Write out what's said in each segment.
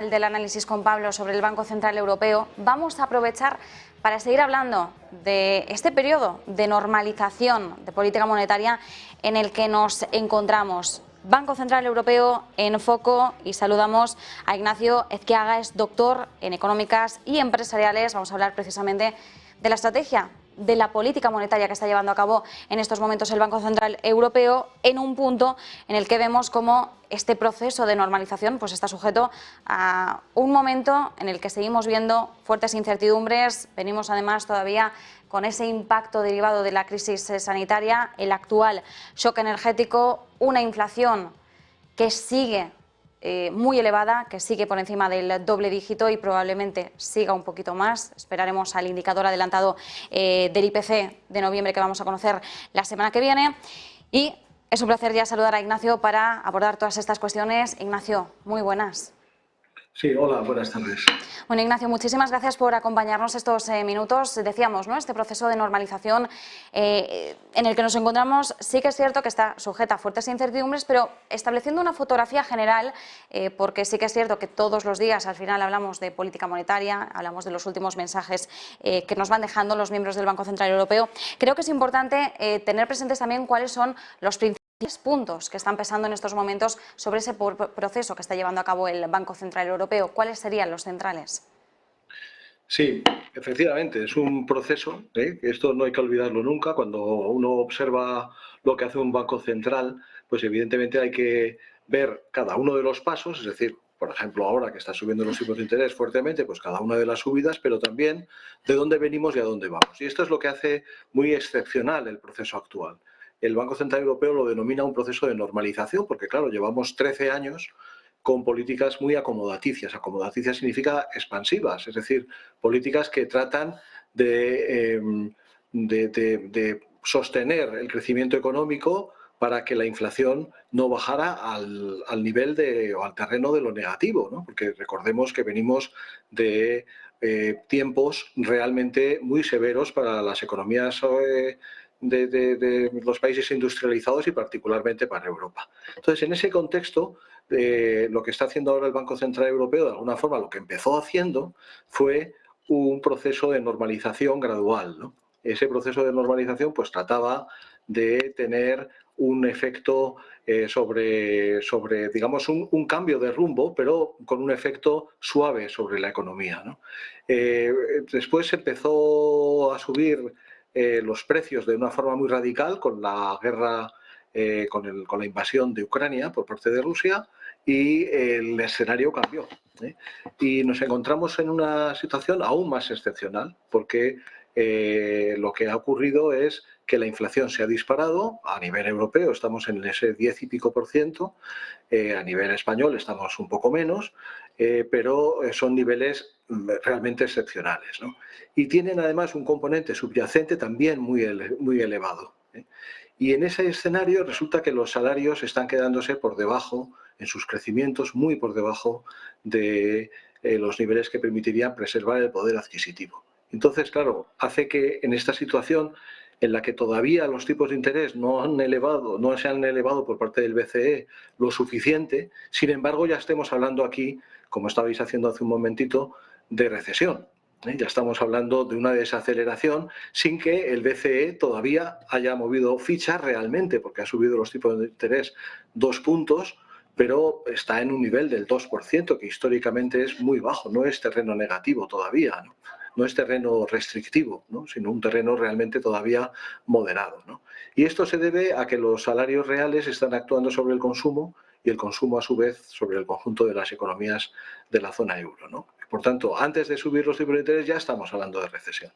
Del análisis con Pablo sobre el Banco Central Europeo, vamos a aprovechar para seguir hablando de este periodo de normalización de política monetaria en el que nos encontramos. Banco Central Europeo en foco, y saludamos a Ignacio Ezquiaga, es doctor en económicas y empresariales. Vamos a hablar precisamente de la estrategia de la política monetaria que está llevando a cabo en estos momentos el Banco Central Europeo, en un punto en el que vemos cómo este proceso de normalización pues está sujeto a un momento en el que seguimos viendo fuertes incertidumbres. Venimos además todavía con ese impacto derivado de la crisis sanitaria, el actual shock energético, una inflación que sigue muy elevada, que sigue por encima del doble dígito y probablemente siga un poquito más. Esperaremos al indicador adelantado del IPC de noviembre que vamos a conocer la semana que viene. Y es un placer ya saludar a Ignacio para abordar todas estas cuestiones. Ignacio, muy buenas. Sí, hola, buenas tardes. Bueno, Ignacio, muchísimas gracias por acompañarnos estos minutos. Decíamos, ¿no?, este proceso de normalización en el que nos encontramos, sí que es cierto que está sujeta a fuertes incertidumbres, pero estableciendo una fotografía general, porque sí que es cierto que todos los días al final hablamos de política monetaria, hablamos de los últimos mensajes que nos van dejando los miembros del Banco Central Europeo. Creo que es importante tener presentes también cuáles son los principales puntos que están pesando en estos momentos sobre ese proceso que está llevando a cabo el Banco Central Europeo. ¿Cuáles serían los centrales? Sí, efectivamente, es un proceso, que esto no hay que olvidarlo nunca. Cuando uno observa lo que hace un banco central, pues evidentemente hay que ver cada uno de los pasos, es decir, por ejemplo, ahora que está subiendo los tipos de interés fuertemente, pues cada una de las subidas, pero también de dónde venimos y a dónde vamos. Y esto es lo que hace muy excepcional el proceso actual. El Banco Central Europeo lo denomina un proceso de normalización, porque claro, llevamos 13 años con políticas muy acomodaticias. Acomodaticias significa expansivas, es decir, políticas que tratan de sostener el crecimiento económico para que la inflación no bajara al nivel o al terreno de lo negativo, ¿no? Porque recordemos que venimos de tiempos realmente muy severos para las economías de los países industrializados y particularmente para Europa. Entonces, en ese contexto, lo que está haciendo ahora el Banco Central Europeo, de alguna forma lo que empezó haciendo fue un proceso de normalización gradual, ¿no? Ese proceso de normalización pues trataba de tener un efecto sobre digamos, un cambio de rumbo, pero con un efecto suave sobre la economía, ¿no? Después empezó a subir los precios de una forma muy radical con la guerra, con la invasión de Ucrania por parte de Rusia, y el escenario cambió, ¿eh? Y nos encontramos en una situación aún más excepcional, porque lo que ha ocurrido es que la inflación se ha disparado a nivel europeo, estamos en ese 10 y pico %, a nivel español estamos un poco menos, pero son niveles realmente excepcionales, ¿no? Y tienen además un componente subyacente también muy elevado, ¿eh? Y en ese escenario resulta que los salarios están quedándose por debajo, en sus crecimientos, muy por debajo de los niveles que permitirían preservar el poder adquisitivo. Entonces, claro, hace que en esta situación en la que todavía los tipos de interés no se han elevado por parte del BCE lo suficiente, sin embargo ya estemos hablando aquí, como estabais haciendo hace un momentito, de recesión. Ya estamos hablando de una desaceleración sin que el BCE todavía haya movido fichas realmente, porque ha subido los tipos de interés 2 puntos, pero está en un nivel del 2%, que históricamente es muy bajo, no es terreno negativo todavía, ¿no? No es terreno restrictivo, ¿no?, sino un terreno realmente todavía moderado, ¿no? Y esto se debe a que los salarios reales están actuando sobre el consumo y el consumo a su vez sobre el conjunto de las economías de la zona euro, ¿no? Por tanto, antes de subir los tipos de interés ya estamos hablando de recesión.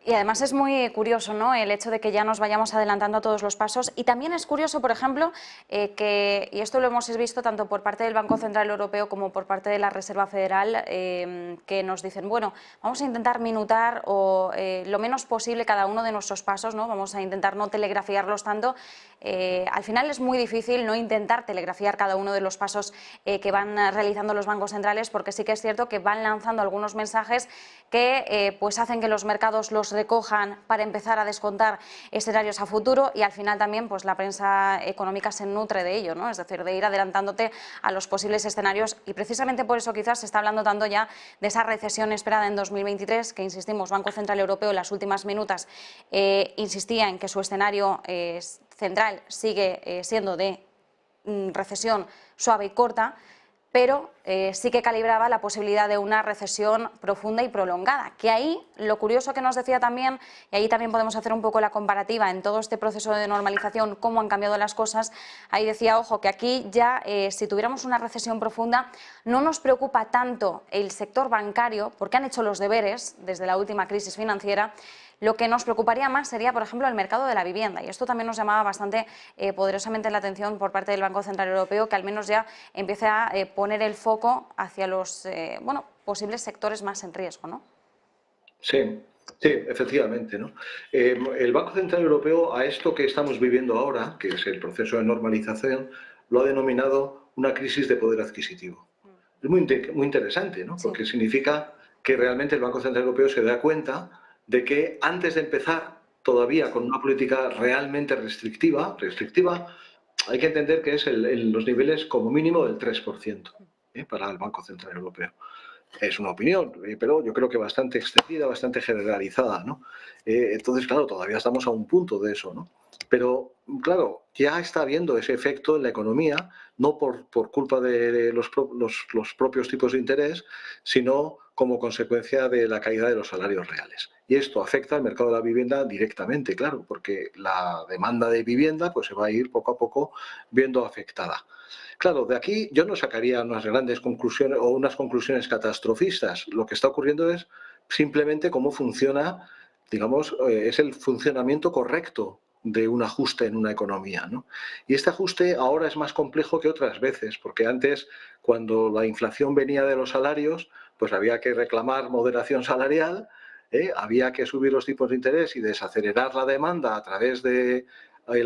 Y además es muy curioso, ¿no?, el hecho de que ya nos vayamos adelantando a todos los pasos. Y también es curioso, por ejemplo, y esto lo hemos visto tanto por parte del Banco Central Europeo como por parte de la Reserva Federal, que nos dicen, bueno, vamos a intentar minutar lo menos posible cada uno de nuestros pasos, ¿no? Vamos a intentar no telegrafiarlos tanto. Al final es muy difícil no intentar telegrafiar cada uno de los pasos que van realizando los bancos centrales, porque sí que es cierto que van lanzando algunos mensajes que pues hacen que los mercados los recojan para empezar a descontar escenarios a futuro, y al final también pues la prensa económica se nutre de ello, ¿no? Es decir, de ir adelantándote a los posibles escenarios, y precisamente por eso quizás se está hablando tanto ya de esa recesión esperada en 2023, que insistimos, Banco Central Europeo en las últimas minutas insistía en que su escenario central sigue siendo de recesión suave y corta, pero sí que calibraba la posibilidad de una recesión profunda y prolongada, que ahí lo curioso que nos decía también, y ahí también podemos hacer un poco la comparativa en todo este proceso de normalización, cómo han cambiado las cosas, ahí decía, ojo, que aquí ya si tuviéramos una recesión profunda no nos preocupa tanto el sector bancario, porque han hecho los deberes desde la última crisis financiera. Lo que nos preocuparía más sería, por ejemplo, el mercado de la vivienda, y esto también nos llamaba bastante poderosamente la atención por parte del Banco Central Europeo, que al menos ya empiece a poner el foco hacia los posibles sectores más en riesgo, ¿no? Sí, sí, efectivamente, ¿no? El Banco Central Europeo a esto que estamos viviendo ahora, que es el proceso de normalización, lo ha denominado una crisis de poder adquisitivo. Es muy interesante, ¿no? Sí. Porque significa que realmente el Banco Central Europeo se da cuenta de que antes de empezar todavía con una política realmente restrictiva, hay que entender que es los niveles como mínimo del 3% para el Banco Central Europeo. Es una opinión, pero yo creo que bastante extendida, bastante generalizada, ¿no? Entonces, claro, todavía estamos a un punto de eso, ¿no? Pero, claro, ya está habiendo ese efecto en la economía, no por culpa de los propios tipos de interés, sino como consecuencia de la caída de los salarios reales. Y esto afecta al mercado de la vivienda directamente, claro, porque la demanda de vivienda pues, se va a ir poco a poco viendo afectada. Claro, de aquí yo no sacaría unas grandes conclusiones o unas conclusiones catastrofistas. Lo que está ocurriendo es simplemente cómo funciona, digamos, es el funcionamiento correcto de un ajuste en una economía, ¿no? Y este ajuste ahora es más complejo que otras veces, porque antes, cuando la inflación venía de los salarios, pues había que reclamar moderación salarial, había que subir los tipos de interés y desacelerar la demanda a través del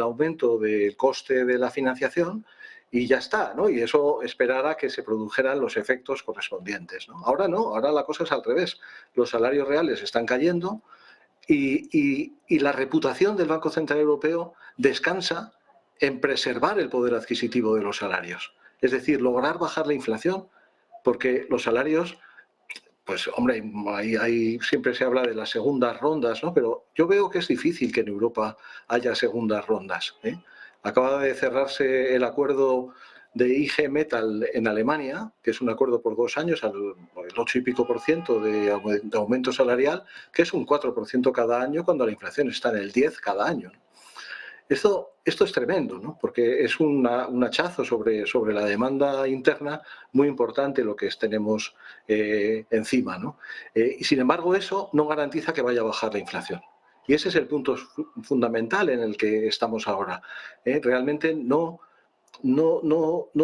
aumento del coste de la financiación, y ya está, ¿no? Y eso esperará que se produjeran los efectos correspondientes, ¿no? Ahora no, ahora la cosa es al revés. Los salarios reales están cayendo y la reputación del Banco Central Europeo descansa en preservar el poder adquisitivo de los salarios. Es decir, lograr bajar la inflación, porque los salarios, pues hombre, ahí siempre se habla de las segundas rondas, ¿no? Pero yo veo que es difícil que en Europa haya segundas rondas, ¿eh? Acaba de cerrarse el acuerdo de IG Metall en Alemania, que es un acuerdo por 2 años, el 8 y pico por ciento de aumento salarial, que es un 4% cada año, cuando la inflación está en el 10% cada año. Esto es tremendo, ¿no? Porque es un hachazo sobre la demanda interna muy importante lo que tenemos encima, ¿no? Y sin embargo eso no garantiza que vaya a bajar la inflación. Y ese es el punto fundamental en el que estamos ahora. Realmente no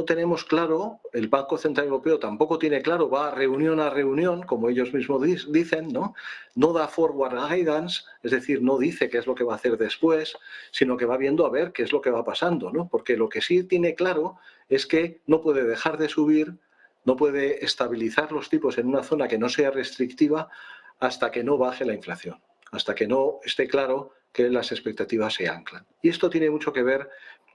tenemos claro, el Banco Central Europeo tampoco tiene claro, va a reunión, como ellos mismos dicen, ¿no? No da forward guidance, es decir, no dice qué es lo que va a hacer después, sino que va viendo a ver qué es lo que va pasando, ¿no? Porque lo que sí tiene claro es que no puede dejar de subir, no puede estabilizar los tipos en una zona que no sea restrictiva hasta que no baje la inflación, hasta que no esté claro que las expectativas se anclan. Y esto tiene mucho que ver,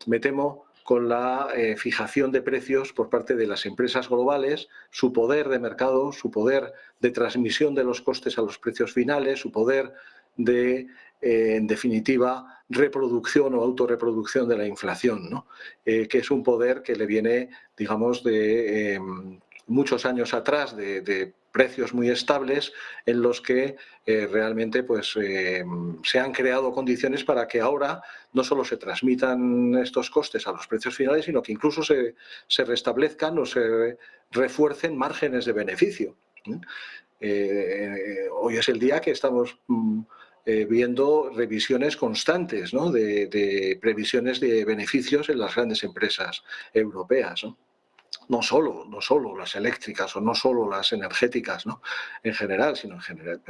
me temo, con la fijación de precios por parte de las empresas globales, su poder de mercado, su poder de transmisión de los costes a los precios finales, su poder de, en definitiva, reproducción o autorreproducción de la inflación, ¿no? Que es un poder que le viene, digamos, de muchos años atrás, de precios muy estables en los que realmente pues, se han creado condiciones para que ahora no solo se transmitan estos costes a los precios finales, sino que incluso se restablezcan o se refuercen márgenes de beneficio. Hoy es el día que estamos viendo revisiones constantes, ¿no? de previsiones de beneficios en las grandes empresas europeas, ¿no? No solo las eléctricas o no solo las energéticas, ¿no? En general, sino en general,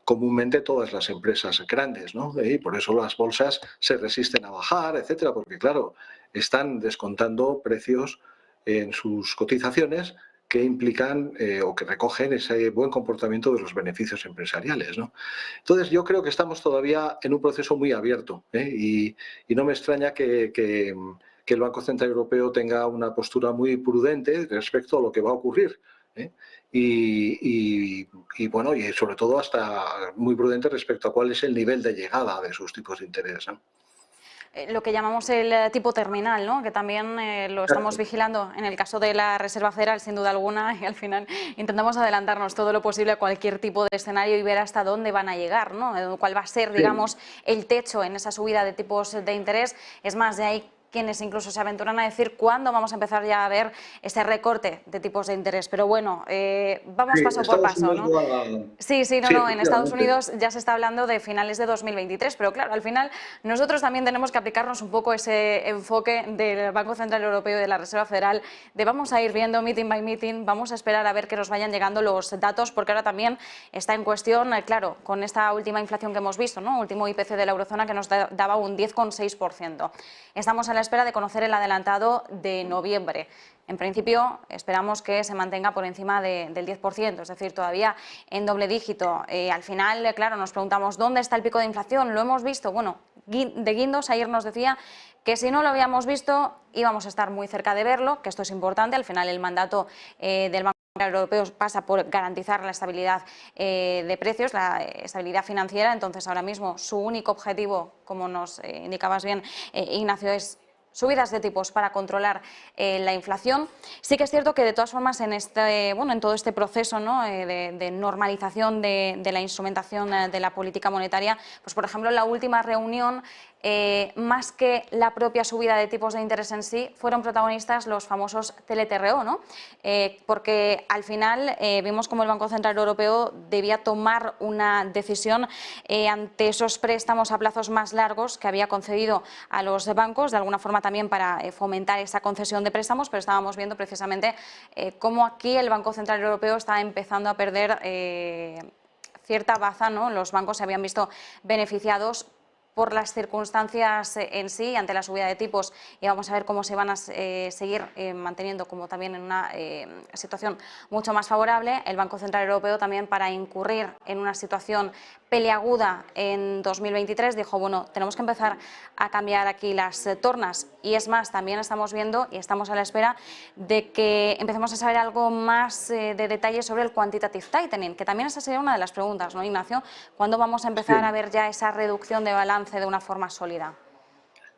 comúnmente todas las empresas grandes, ¿no? Y por eso las bolsas se resisten a bajar, etcétera, porque claro, están descontando precios en sus cotizaciones que implican o que recogen ese buen comportamiento de los beneficios empresariales, ¿no? Entonces, yo creo que estamos todavía en un proceso muy abierto, y no me extraña que el Banco Central Europeo tenga una postura muy prudente respecto a lo que va a ocurrir, ¿eh? Y bueno, y sobre todo hasta muy prudente respecto a cuál es el nivel de llegada de sus tipos de interés, ¿no? Lo que llamamos el tipo terminal, ¿no? Que también lo estamos Exacto. vigilando en el caso de la Reserva Federal, sin duda alguna, y al final intentamos adelantarnos todo lo posible a cualquier tipo de escenario y ver hasta dónde van a llegar, ¿no? Cuál va a ser, Sí. digamos, el techo en esa subida de tipos de interés. Es más, de ahí quienes incluso se aventuran a decir cuándo vamos a empezar ya a ver ese recorte de tipos de interés. Pero bueno, vamos Sí, paso por Estados paso, Unidos ¿no? va. Sí, sí, no, Sí, no, en Estados efectivamente. Unidos ya se está hablando de finales de 2023, pero claro, al final nosotros también tenemos que aplicarnos un poco ese enfoque del Banco Central Europeo y de la Reserva Federal, de vamos a ir viendo meeting by meeting, vamos a esperar a ver que nos vayan llegando los datos, porque ahora también está en cuestión, claro, con esta última inflación que hemos visto, ¿no? Último IPC de la eurozona que nos daba un 10,6%. Estamos a la espera de conocer el adelantado de noviembre. En principio, esperamos que se mantenga por encima del 10%, es decir, todavía en doble dígito. Al final, claro, nos preguntamos, ¿dónde está el pico de inflación? ¿Lo hemos visto? Bueno, de Guindos ayer nos decía que si no lo habíamos visto, íbamos a estar muy cerca de verlo, que esto es importante. Al final, el mandato del Banco Central Europeo pasa por garantizar la estabilidad de precios, la estabilidad financiera. Entonces, ahora mismo, su único objetivo, como nos indicabas bien, Ignacio, es subidas de tipos para controlar la inflación. Sí que es cierto que de todas formas en todo este proceso, ¿no? de normalización de la instrumentación de la política monetaria, pues por ejemplo la última reunión, más que la propia subida de tipos de interés en sí, fueron protagonistas los famosos TLTRO, ¿no? Porque al final vimos como el Banco Central Europeo debía tomar una decisión ante esos préstamos a plazos más largos que había concedido a los bancos, de alguna forma también para fomentar esa concesión de préstamos, pero estábamos viendo precisamente cómo aquí el Banco Central Europeo está empezando a perder cierta baza, ¿no? Los bancos se habían visto beneficiados por las circunstancias en sí, ante la subida de tipos, y vamos a ver cómo se van a seguir manteniendo como también en una situación mucho más favorable. El Banco Central Europeo también, para incurrir en una situación peliaguda en 2023, dijo, bueno, tenemos que empezar a cambiar aquí las tornas, y es más, también estamos viendo y estamos a la espera de que empecemos a saber algo más de detalle sobre el quantitative tightening, que también esa sería una de las preguntas, ¿no, Ignacio? ¿Cuándo vamos a empezar a Sí. ver ya esa reducción de balance de una forma sólida?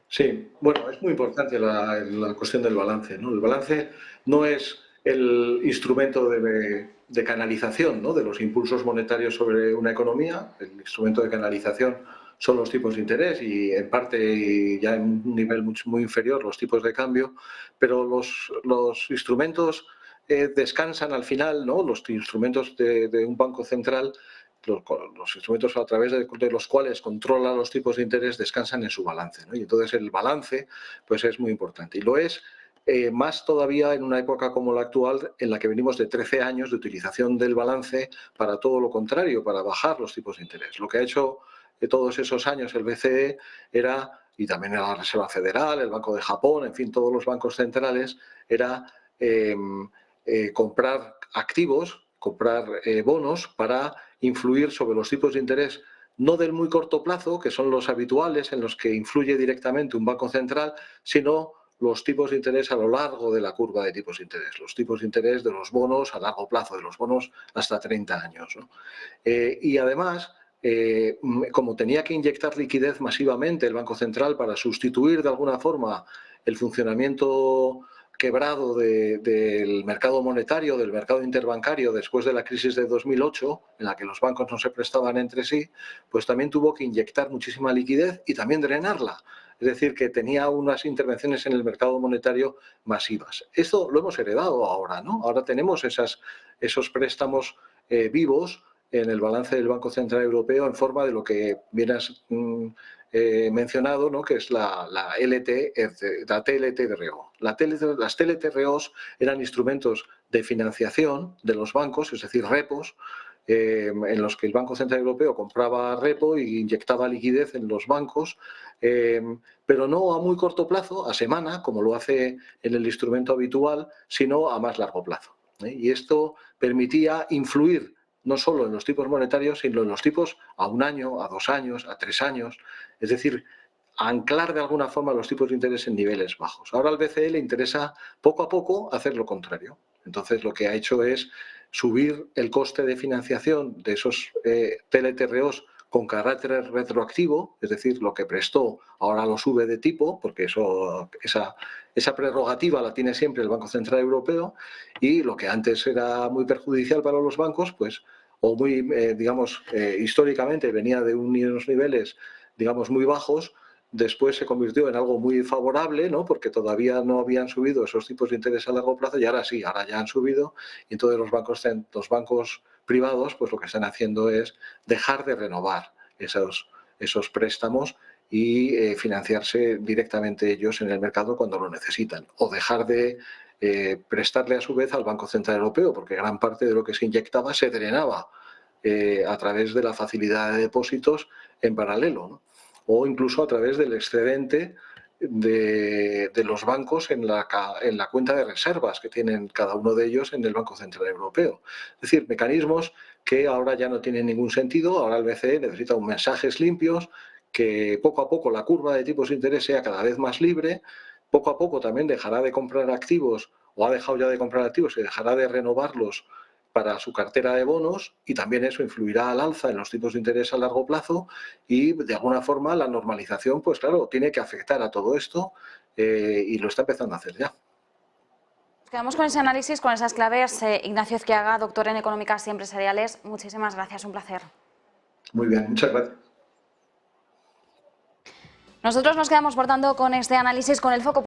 Sí, bueno, es muy importante la cuestión del balance, ¿no? El balance no es el instrumento de canalización, ¿no? De los impulsos monetarios sobre una economía. El instrumento de canalización son los tipos de interés y en parte y ya en un nivel muy inferior los tipos de cambio, pero los instrumentos descansan al final, ¿no? Los instrumentos de un banco central, los instrumentos a través de los cuales controla los tipos de interés, descansan en su balance, ¿no? Y entonces el balance pues es muy importante. Y lo es más todavía en una época como la actual, en la que venimos de 13 años de utilización del balance para todo lo contrario, para bajar los tipos de interés. Lo que ha hecho todos esos años el BCE era, y también la Reserva Federal, el Banco de Japón, en fin, todos los bancos centrales, era comprar activos, comprar bonos para influir sobre los tipos de interés, no del muy corto plazo, que son los habituales en los que influye directamente un banco central, sino los tipos de interés a lo largo de la curva de tipos de interés, los tipos de interés de los bonos a largo plazo, de los bonos hasta 30 años, ¿no? Y además, como tenía que inyectar liquidez masivamente el Banco Central para sustituir de alguna forma el funcionamiento quebrado del mercado monetario, del mercado interbancario después de la crisis de 2008, en la que los bancos no se prestaban entre sí, pues también tuvo que inyectar muchísima liquidez y también drenarla. Es decir, que tenía unas intervenciones en el mercado monetario masivas. Esto lo hemos heredado ahora, ¿no? Ahora tenemos esos préstamos vivos en el balance del Banco Central Europeo en forma de lo que vienes mencionado, ¿no? Que es la TLTRO. Las TLTROs eran instrumentos de financiación de los bancos, es decir, repos, en los que el Banco Central Europeo compraba repo e inyectaba liquidez en los bancos, pero no a muy corto plazo, a semana, como lo hace en el instrumento habitual, sino a más largo plazo. Y esto permitía influir no solo en los tipos monetarios, sino en los tipos a 1 año, a 2 años, a 3 años. Es decir, anclar de alguna forma los tipos de interés en niveles bajos. Ahora al BCE le interesa poco a poco hacer lo contrario. Entonces lo que ha hecho es subir el coste de financiación de esos TLTROs con carácter retroactivo, es decir, lo que prestó ahora lo sube de tipo, porque esa prerrogativa la tiene siempre el Banco Central Europeo, y lo que antes era muy perjudicial para los bancos, pues, o muy, históricamente venía de unos niveles, digamos, muy bajos, después se convirtió en algo muy favorable, ¿no? Porque todavía no habían subido esos tipos de interés a largo plazo y ahora sí, ahora ya han subido, y entonces los bancos privados pues lo que están haciendo es dejar de renovar esos préstamos y financiarse directamente ellos en el mercado cuando lo necesitan, o dejar de prestarle a su vez al Banco Central Europeo, porque gran parte de lo que se inyectaba se drenaba a través de la facilidad de depósitos en paralelo, ¿no? O incluso a través del excedente de los bancos en la cuenta de reservas que tienen cada uno de ellos en el Banco Central Europeo. Es decir, mecanismos que ahora ya no tienen ningún sentido. Ahora el BCE necesita mensajes limpios, que poco a poco la curva de tipos de interés sea cada vez más libre, poco a poco también dejará de comprar activos, o ha dejado ya de comprar activos y dejará de renovarlos para su cartera de bonos, y también eso influirá al alza en los tipos de interés a largo plazo, y de alguna forma la normalización, pues claro, tiene que afectar a todo esto y lo está empezando a hacer ya. Quedamos con ese análisis, con esas claves. Ignacio Ezquiaga, doctor en Económicas y Empresariales, muchísimas gracias, un placer. Muy bien, muchas gracias. Nosotros nos quedamos, por tanto, con este análisis, con el foco